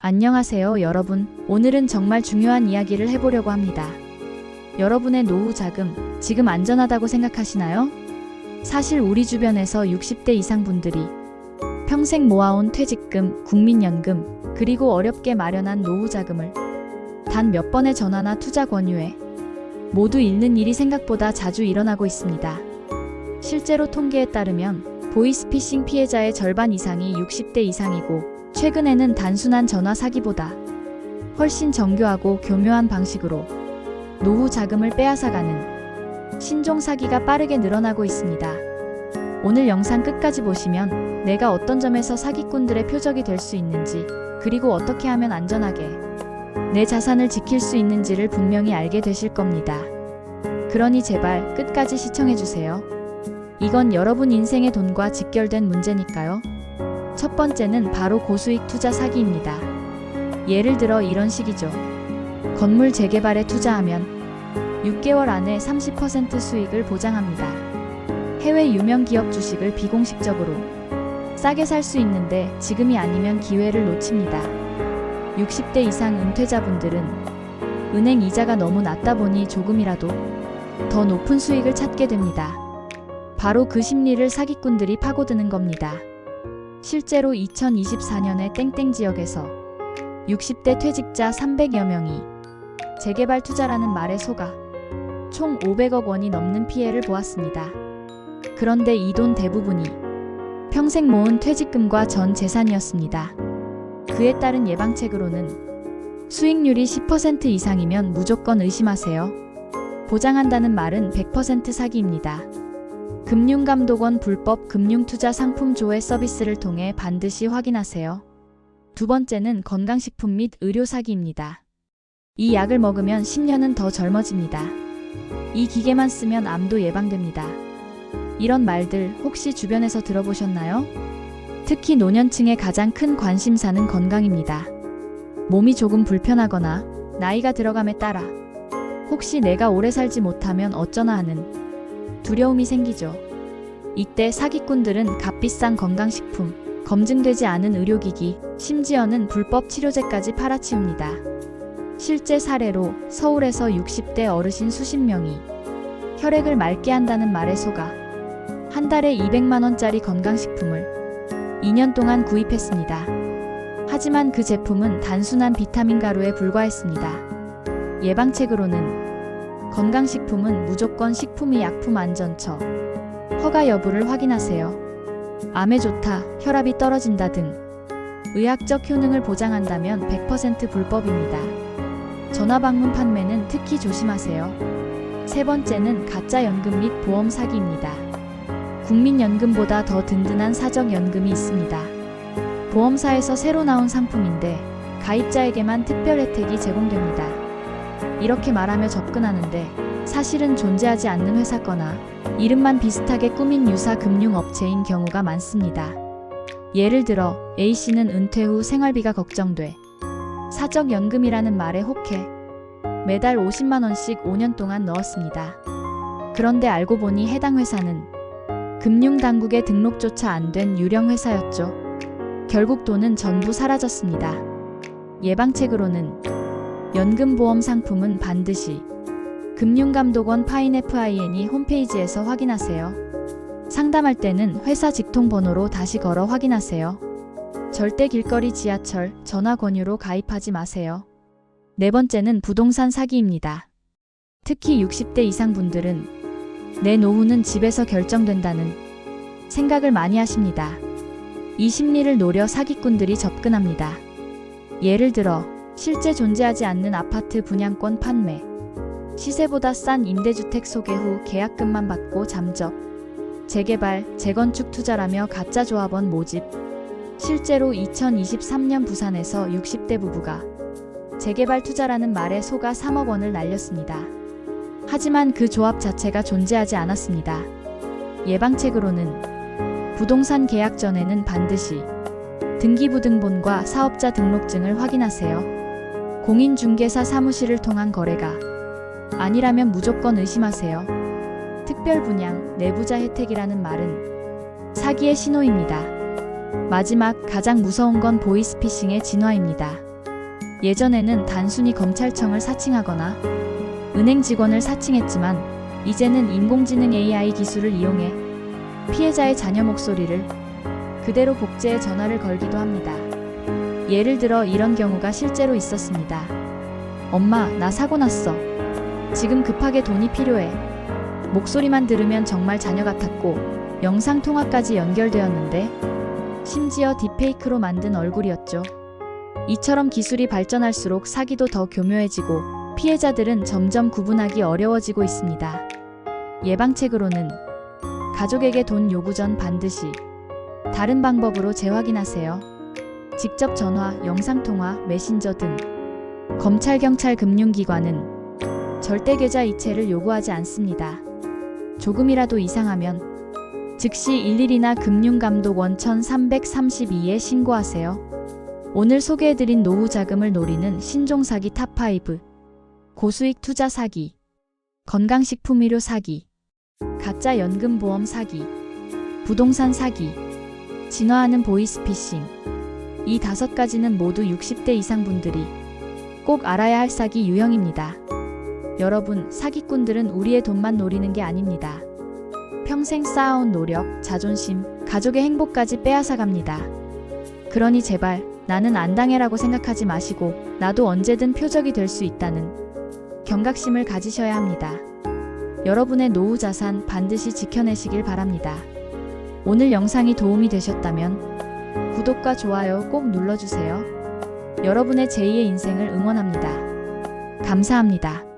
안녕하세요, 여러분. 오늘은 정말 중요한 이야기를 해보려고 합니다. 여러분의 노후 자금, 지금 안전하다고 생각하시나요? 사실 우리 주변에서 60대 이상 분들이 평생 모아온 퇴직금, 국민연금, 그리고 어렵게 마련한 노후 자금을 단 몇 번의 전화나 투자 권유에 모두 잃는 일이 생각보다 자주 일어나고 있습니다. 실제로 통계에 따르면 보이스피싱 피해자의 절반 이상이 60대 이상이고, 최근에는 단순한 전화 사기보다 훨씬 정교하고 교묘한 방식으로 노후 자금을 빼앗아가는 신종 사기가 빠르게 늘어나고 있습니다. 오늘 영상 끝까지 보시면 내가 어떤 점에서 사기꾼들의 표적이 될 수 있는지, 그리고 어떻게 하면 안전하게 내 자산을 지킬 수 있는지를 분명히 알게 되실 겁니다. 그러니 제발 끝까지 시청해주세요. 이건 여러분 인생의 돈과 직결된 문제니까요. 첫 번째는 바로 고수익 투자 사기입니다. 예를 들어 이런 식이죠. 건물 재개발에 투자하면 6개월 안에 30% 수익을 보장합니다. 해외 유명 기업 주식을 비공식적으로 싸게 살 수 있는데 지금이 아니면 기회를 놓칩니다. 60대 이상 은퇴자분들은 은행 이자가 너무 낮다 보니 조금이라도 더 높은 수익을 찾게 됩니다. 바로 그 심리를 사기꾼들이 파고드는 겁니다. 실제로 2024년에 땡땡 지역에서 60대 퇴직자 300여 명이 재개발 투자라는 말에 속아 총 500억 원이 넘는 피해를 보았습니다. 그런데 이 돈 대부분이 평생 모은 퇴직금과 전 재산이었습니다. 그에 따른 예방책으로는 수익률이 10% 이상이면 무조건 의심하세요. 보장한다는 말은 100% 사기입니다. 금융감독원 불법 금융투자 상품 조회 서비스를 통해 반드시 확인하세요. 두 번째는 건강식품 및 의료 사기입니다. 이 약을 먹으면 10년은 더 젊어집니다. 이 기계만 쓰면 암도 예방됩니다. 이런 말들 혹시 주변에서 들어보셨나요? 특히 노년층의 가장 큰 관심사는 건강입니다. 몸이 조금 불편하거나 나이가 들어감에 따라 혹시 내가 오래 살지 못하면 어쩌나 하는 두려움이 생기죠. 이때 사기꾼들은 값비싼 건강식품, 검증되지 않은 의료기기, 심지어는 불법 치료제까지 팔아치웁니다. 실제 사례로 서울에서 60대 어르신 수십 명이 혈액을 맑게 한다는 말에 속아 한 달에 200만 원짜리 건강식품을 2년 동안 구입했습니다. 하지만 그 제품은 단순한 비타민 가루에 불과했습니다. 예방책으로는 건강식품은 무조건 식품의약품안전처 허가 여부를 확인하세요. 암에 좋다, 혈압이 떨어진다 등 의학적 효능을 보장한다면 100% 불법입니다. 전화방문 판매는 특히 조심하세요. 세 번째는 가짜 연금 및 보험 사기입니다. 국민연금보다 더 든든한 사적연금이 있습니다. 보험사에서 새로 나온 상품인데 가입자에게만 특별 혜택이 제공됩니다. 이렇게 말하며 접근하는데 사실은 존재하지 않는 회사거나 이름만 비슷하게 꾸민 유사 금융업체인 경우가 많습니다. 예를 들어 A씨는 은퇴 후 생활비가 걱정돼 사적연금이라는 말에 혹해 매달 50만 원씩 5년 동안 넣었습니다. 그런데 알고 보니 해당 회사는 금융당국에 등록조차 안 된 유령 회사였죠. 결국 돈은 전부 사라졌습니다. 예방책으로는 연금보험 상품은 반드시 금융감독원 파인FINE 홈페이지에서 확인하세요. 상담할 때는 회사 직통번호로 다시 걸어 확인하세요. 절대 길거리 지하철, 전화 권유로 가입하지 마세요. 네 번째는 부동산 사기입니다. 특히 60대 이상 분들은 내 노후는 집에서 결정된다는 생각을 많이 하십니다. 이 심리를 노려 사기꾼들이 접근합니다. 예를 들어 실제 존재하지 않는 아파트 분양권 판매, 시세보다 싼 임대주택 소개 후 계약금만 받고 잠적, 재개발, 재건축 투자라며 가짜 조합원 모집. 실제로 2023년 부산에서 60대 부부가 재개발 투자라는 말에 속아 3억 원을 날렸습니다. 하지만 그 조합 자체가 존재하지 않았습니다. 예방책으로는 부동산 계약 전에는 반드시 등기부등본과 사업자 등록증을 확인하세요. 공인중개사 사무실을 통한 거래가 아니라면 무조건 의심하세요. 특별분양, 내부자 혜택이라는 말은 사기의 신호입니다. 마지막 가장 무서운 건 보이스피싱의 진화입니다. 예전에는 단순히 검찰청을 사칭하거나 은행 직원을 사칭했지만 이제는 인공지능 AI 기술을 이용해 피해자의 자녀 목소리를 그대로 복제해 전화를 걸기도 합니다. 예를 들어 이런 경우가 실제로 있었습니다. 엄마, 나 사고 났어. 지금 급하게 돈이 필요해. 목소리만 들으면 정말 자녀 같았고 영상 통화까지 연결되었는데 심지어 딥페이크로 만든 얼굴이었죠. 이처럼 기술이 발전할수록 사기도 더 교묘해지고 피해자들은 점점 구분하기 어려워지고 있습니다. 예방책으로는 가족에게 돈 요구 전 반드시 다른 방법으로 재확인하세요. 직접 전화, 영상통화, 메신저 등 검찰, 경찰, 금융기관은 절대 계좌 이체를 요구하지 않습니다. 조금이라도 이상하면 즉시 112나 금융감독원 1332에 신고하세요. 오늘 소개해드린 노후 자금을 노리는 신종사기 탑5. 고수익 투자 사기, 건강식품 의료 사기, 가짜 연금보험 사기, 부동산 사기, 진화하는 보이스피싱. 이 5가지는 모두 60대 이상 분들이 꼭 알아야 할 사기 유형입니다. 여러분, 사기꾼들은 우리의 돈만 노리는 게 아닙니다. 평생 쌓아온 노력, 자존심, 가족의 행복까지 빼앗아갑니다. 그러니 제발 나는 안 당해라고 생각하지 마시고 나도 언제든 표적이 될 수 있다는 경각심을 가지셔야 합니다. 여러분의 노후 자산 반드시 지켜내시길 바랍니다. 오늘 영상이 도움이 되셨다면 구독과 좋아요 꼭 눌러주세요. 여러분의 제2의 인생을 응원합니다. 감사합니다.